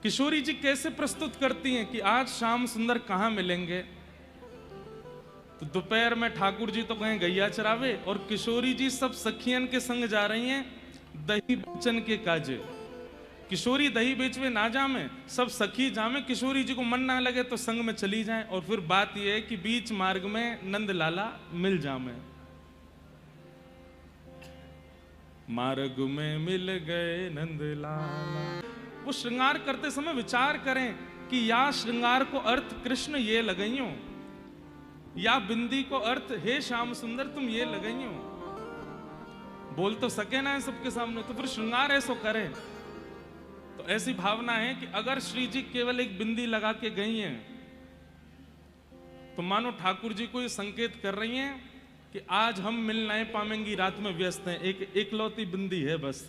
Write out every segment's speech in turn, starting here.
किशोरी जी कैसे प्रस्तुत करती हैं कि आज श्याम सुंदर कहां मिलेंगे। तो दोपहर में ठाकुर जी तो कहें गैया चरावे और किशोरी जी सब सखियन के संग जा रही हैं दही बेचन के काजे। किशोरी दही बेचवे ना जामे, सब सखी जामे, किशोरी जी को मन ना लगे तो संग में चली जाएं। और फिर बात यह है कि बीच मार्ग में नंद लाला मिल जामे। मार्ग में मिल गए नंद लाला। वो श्रृंगार करते समय विचार करें कि या श्रृंगार को अर्थ कृष्ण ये लगाइयो, या बिंदी को अर्थ हे श्याम सुंदर तुम ये लगाइयो। बोल तो सके ना है सबके सामने, तो फिर श्रृंगार ऐसो करें। तो ऐसी भावना है कि अगर श्री जी केवल एक बिंदी लगा के गई हैं तो मानो ठाकुर जी को ये संकेत कर रही हैं कि आज हम मिल नहीं पाएंगी, रात में व्यस्त हैं, एक एकलौती बिंदी है बस।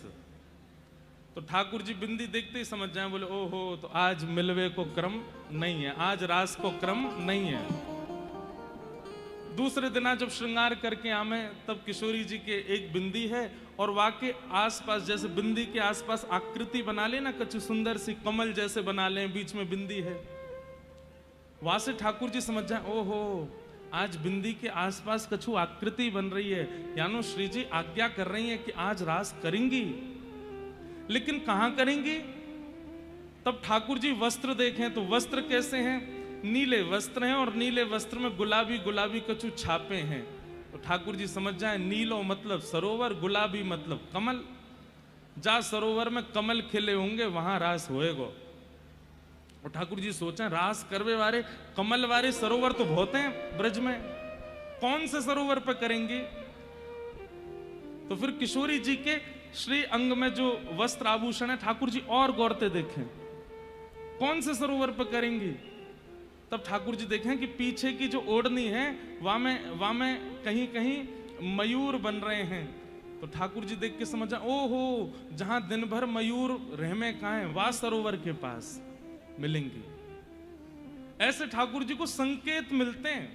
तो ठाकुर जी बिंदी देखते ही समझ जाए, बोले ओहो तो आज मिलवे को क्रम नहीं है, आज रास को क्रम नहीं है। दूसरे दिन जब श्रृंगार करके आमे तब किशोरी जी के एक बिंदी है और वाके आसपास जैसे बिंदी के आसपास आकृति बना ले ना, कछु सुंदर सी कमल जैसे बना ले, बीच में बिंदी है। वहां से ठाकुर जी समझ जाए ओहो आज बिंदी के आसपास कछु आकृति बन रही है, यानो श्री जी आज्ञा कर रही है कि आज रास करेंगी। लेकिन कहां करेंगी? तब ठाकुर जी वस्त्र देखें तो वस्त्र कैसे हैं? नीले वस्त्र हैं और नीले वस्त्र में गुलाबी गुलाबी कछु छापे हैं। तो ठाकुर जी समझ जाए नीलो मतलब सरोवर, गुलाबी मतलब कमल। जा सरोवर में कमल खिले होंगे वहां रास होएगो। और ठाकुर जी सोचा रास करवे वाले कमल वाले सरोवर तो बहुत हैं ब्रज में, कौन से सरोवर पर करेंगे? तो फिर किशोरी जी के श्री अंग में जो वस्त्र आभूषण है ठाकुर जी और गौरते देखें कौन से सरोवर पर करेंगी। तब ठाकुर जी देखें कि पीछे की जो ओढ़नी है वहां में कहीं कहीं मयूर बन रहे हैं। तो ठाकुर जी देख के समझा ओहो जहां दिन भर मयूर रहमे कहां है, वह सरोवर के पास मिलेंगी। ऐसे ठाकुर जी को संकेत मिलते हैं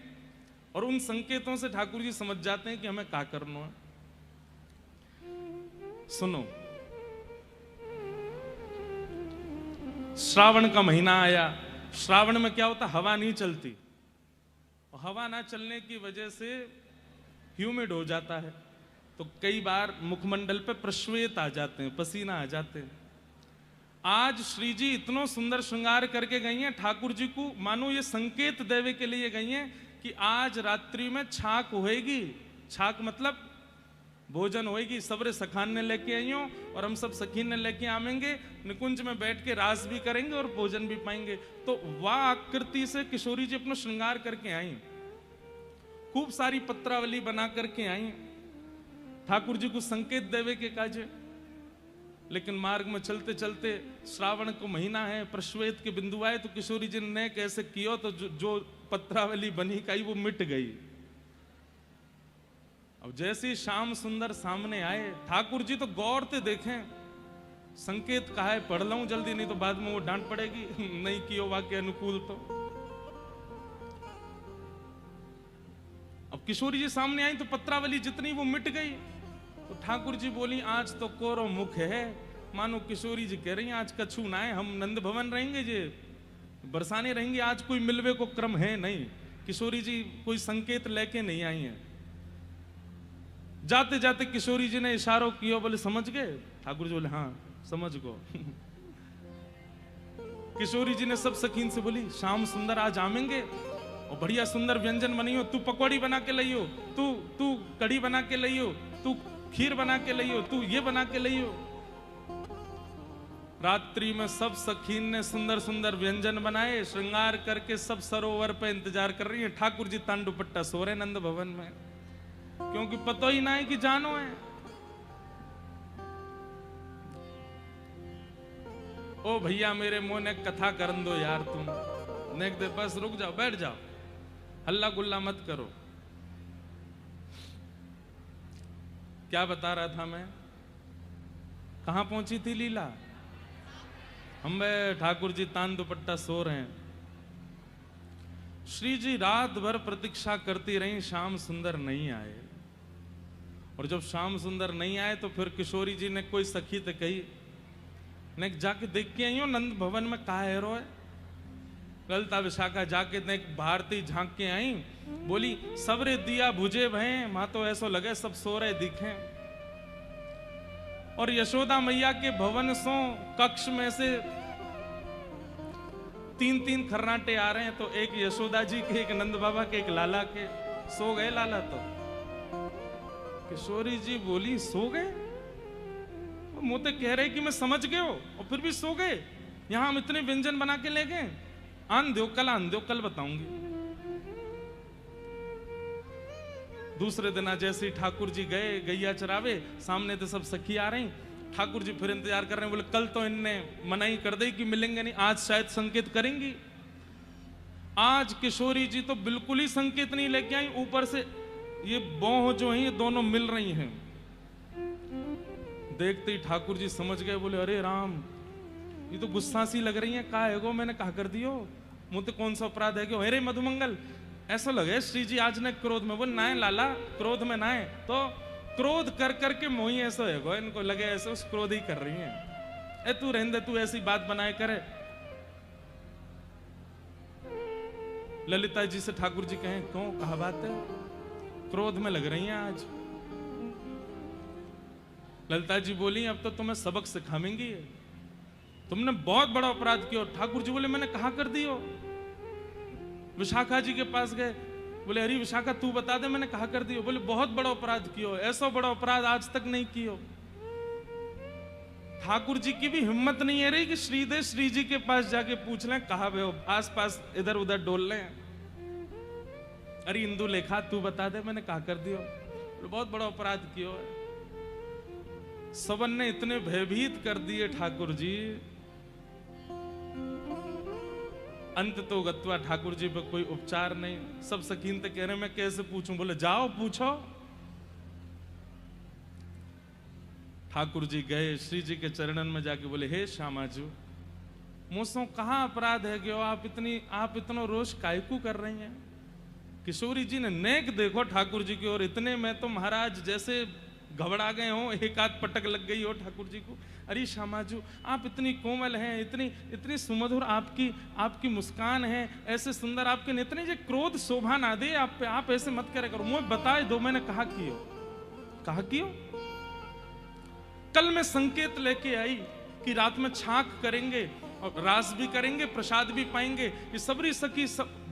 और उन संकेतों से ठाकुर जी समझ जाते हैं कि हमें क्या करना है। सुनो, श्रावण का महीना आया। श्रावण में क्या होता, हवा नहीं चलती और हवा ना चलने की वजह से ह्यूमिड हो जाता है। तो कई बार मुखमंडल पे प्रश्वेत आ जाते हैं, पसीना आ जाते हैं। आज श्री जी इतना सुंदर श्रृंगार करके गई हैं, ठाकुर जी को मानो ये संकेत देवे के लिए गई हैं कि आज रात्रि में छाक होएगी। छाक मतलब भोजन होएगी, सबरे सखान ने लेके आई हो और हम सब सखीन ने लेके आवेंगे, निकुंज में बैठ के रास भी करेंगे और भोजन भी पाएंगे। तो वह आकृति से किशोरी जी अपना श्रृंगार करके आई, खूब सारी पत्रावली बना करके आई, ठाकुर जी को संकेत देवे के काजे। लेकिन मार्ग में चलते चलते श्रावण को महीना है, प्रश्वेत के बिंदु आए तो किशोरी जी ने कैसे किया तो जो पत्रावली बनी काई वो मिट गई। अब जैसे श्याम सुंदर सामने आए ठाकुर जी तो गौर से देखें संकेत कहा है, पढ़ लूं जल्दी नहीं तो बाद में वो डांट पड़ेगी नहीं कियो वाक्य अनुकूल। तो अब किशोरी जी सामने आई तो पत्रावली जितनी वो मिट गई। तो ठाकुर जी बोली आज तो कोरो मुख है, मानो किशोरी जी कह रही हैं आज कछु ना है, हम नंद भवन रहेंगे, जे बरसाने रहेंगे, आज कोई मिलवे को क्रम है नहीं। किशोरी जी कोई संकेत लेके नहीं आई हैं। जाते जाते किशोरी जी ने इशारों किया, बोले समझ गए? ठाकुर जी बोले हाँ समझ गो। किशोरी जी ने सब सखीन से बोली श्याम सुंदर आज आवेंगे और बढ़िया सुंदर व्यंजन बनियो, तू पकौड़ी बना के लइयो, तू कढ़ी बना के लइयो, तू खीर बना के लइयो, तू ये बना के लइयो। रात्रि में सब सखीन ने सुंदर सुंदर व्यंजन बनाए, श्रृंगार करके सब सरोवर पे इंतजार कर रही है। ठाकुर जी तांडुपट्टा सो रहे नंद भवन में, क्योंकि पता ही ना है कि जानो है। ओ भैया मेरे मुंह ने कथा करन दो यार, तुम नेक दे, बस रुक जाओ, बैठ जाओ, हल्ला गुल्ला मत करो। क्या बता रहा था मैं, कहां पहुंची थी लीला? हम ठाकुर जी तान दुपट्टा सो रहे हैं। श्री जी रात भर प्रतीक्षा करती रही, श्याम सुंदर नहीं आए। और जब श्याम सुंदर नहीं आए तो फिर किशोरी जी ने कोई सखी तो कही ने जाके देख के आई हो नंद भवन में कहा है रो है। ललिता विशाखा जाके ने भारती झांक के आई, बोली सबरे दिया बुझे भय, मां तो ऐसा लगे सब सो रहे दिखे। और यशोदा मैया के भवन सो कक्ष में से 3-3 खर्राटे आ रहे हैं, तो एक यशोदा जी के, एक नंद बाबा के, एक लाला के। सो गए लाला तो। किशोरी जी बोली सो गए? मुंह तो कह रहे कि मैं समझ गए हो और फिर भी सो गए। यहां हम इतने व्यंजन बना के ले गए, आन दो कल बताऊंगी। दूसरे दिन जैसे ही ठाकुर जी गए गैया चरावे, सामने तो सब सखी आ रही। ठाकुर जी फिर इंतजार कर रहे हैं, बोले कल तो इनने मनाही कर दी कि मिलेंगे नहीं, आज शायद संकेत करेंगी। आज किशोरी जी तो बिल्कुल ही संकेत नहीं लेके आई, ऊपर से ये बोह जो है ये दोनों मिल रही हैं। देखते ही ठाकुर जी समझ गए, बोले अरे राम ये तो गुस्सा सी लग रही है, कहा है गो मैंने कहा कर दियो, मुझे कौन सा अपराध है कि अरे मधुमंगल ऐसा लगे श्री जी आज ने क्रोध में। बोल ना लाला क्रोध में ना है, तो क्रोध कर करके मोही ऐसा है गो, इनको लगे ऐसे उस क्रोध ही कर रही है। ए तू रहने दे, तू ऐसी बात बनाए करे। ललिता जी से ठाकुर जी कहें क्यों कहा बात है, क्रोध में लग रही हैं आज। ललिता जी बोली अब तो तुम्हें सबक सिखाएंगी, तुमने बहुत बड़ा अपराध किया। ठाकुर जी बोले मैंने कहा कर दियो। विशाखा जी के पास गए, बोले अरे विशाखा तू बता दे मैंने कहा कर दियो। बोले बहुत बड़ा अपराध कियो, ऐसा बड़ा अपराध आज तक नहीं कियो। ठाकुर जी की भी हिम्मत नहीं है रही कि श्रीदेव श्री जी के पास जाके पूछ लें कहा वे हो, आस पास इधर उधर डोल लें। अरे इंदु लेखा तू बता दे मैंने कहा कर दियो। बहुत बड़ा अपराध कियो है। सबन ने इतने भयभीत कर दिए ठाकुर जी, अंत तो गत्वा ठाकुर जी पर कोई उपचार नहीं। सब सकीन तो कह रहे मैं कैसे पूछूं, बोले जाओ पूछो। ठाकुर जी गए श्री जी के चरणन में जाके बोले हे श्यामाजू मुझसे कहाँ अपराध है कि आप इतना रोष कायकू कर रही हैं। किशोरी जी ने नेक देखो ठाकुर जी की ओर, इतने में तो महाराज जैसे घबरा गए हो, एक आध पटक लग गई हो ठाकुर जी को। अरे श्यामाजू आप इतनी कोमल हैं, इतनी सुमधुर आपकी मुस्कान है, ऐसे सुंदर आपके नेत्र, ये क्रोध शोभा ना दे आप पे, आप ऐसे मत करे करो। मुझे बताए दो मैंने कहा कियो। कल मैं संकेत लेके आई कि रात में छाक करेंगे और रास भी करेंगे, प्रसाद भी पाएंगे। ये सबरी सखी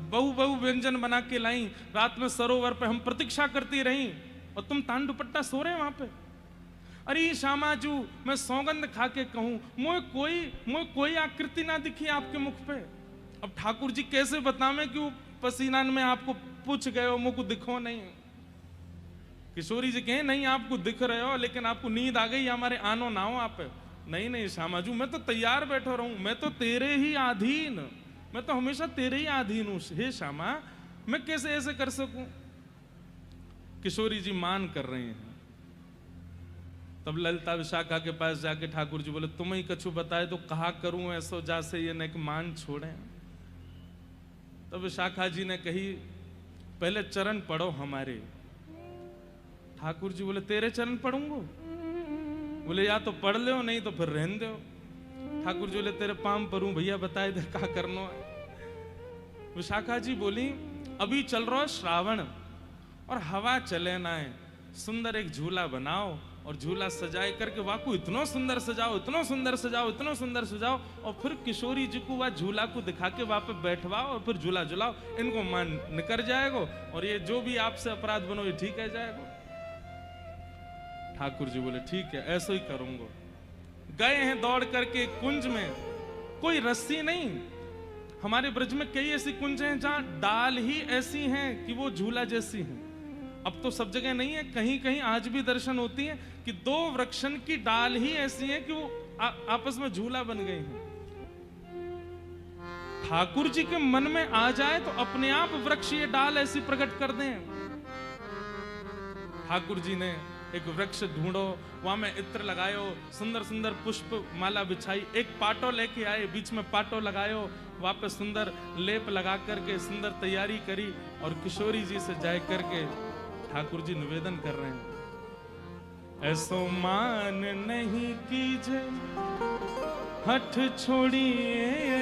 बहु व्यंजन बना के लाई, रात में सरोवर पे हम प्रतीक्षा करती रही और तुम तान दुपट्टा सो रहे वहां पे। अरे श्यामाजू मैं सौगंध खा के कहूं मुझे कोई आकृति ना दिखी आपके मुख पे। अब ठाकुर जी कैसे बतावे कि वो पसीना में आपको पूछ गए हो, मुझको दिखो नहीं। किशोरी जी कहे नहीं आपको दिख रहे हो, लेकिन आपको नींद आ गई हमारे आनो ना हो आप। नहीं श्यामाजू मैं तो तैयार बैठा रहूं, मैं तो तेरे ही अधीन, मैं तो हमेशा तेरे ही अधीन हूं। हे श्यामा मैं कैसे ऐसे कर सकूं। किशोरी जी मान कर रहे हैं। तब ललिता विशाखा के पास जाके ठाकुर जी बोले तुम ही कछु बताए तो कहा करूं ऐसो जासे ये न मान छोड़े। तब विशाखा जी ने कही पहले चरण पढ़ो हमारे। ठाकुर जी बोले तेरे चरण पढ़ूंगो। बोले या तो पढ़ ले नहीं तो फिर रहन दो। ठाकुर जी बोले तेरे पाम परूं भैया बताए दे क्या करना है। विशाखा जी बोली अभी चल रहा है श्रावण और हवा चले ना है, सुंदर एक झूला बनाओ और झूला सजाए करके वाकू इतना सुंदर सजाओ, इतना सुंदर सजाओ, इतना सुंदर सजाओ और फिर किशोरी जी को वह झूला को दिखा के वहां पे बैठवाओ और फिर झूला झुलाओ। इनको मन निकर जाएगा और ये जो भी आपसे अपराध बनो ये ठीक है जाएगा। ठाकुर जी बोले ठीक है ऐसा ही करूंगा। गए हैं दौड़ करके कुंज में, कोई रस्सी नहीं। हमारे ब्रज में कई ऐसी कुंज हैं जहां डाल ही ऐसी हैं कि वो झूला जैसी हैं। अब तो सब जगह नहीं है, कहीं कहीं आज भी दर्शन होती है कि दो वृक्षन की डाल ही ऐसी है कि वो आपस में झूला बन गई है। ठाकुर जी के मन में आ जाए तो अपने आप वृक्ष ये डाल ऐसी प्रकट कर दें। ठाकुर जी ने एक वृक्ष ढूंढो, वहां में इत्र लगायो, सुंदर सुंदर पुष्प माला बिछाई, एक पाटो लेके आए, बीच में पाटो लगायो, वहां पे सुंदर लेप लगा करके सुंदर तैयारी करी और किशोरी जी से जाए करके ठाकुर जी निवेदन कर रहे हैं ऐसो मान नहीं कीजे हठ छोड़िए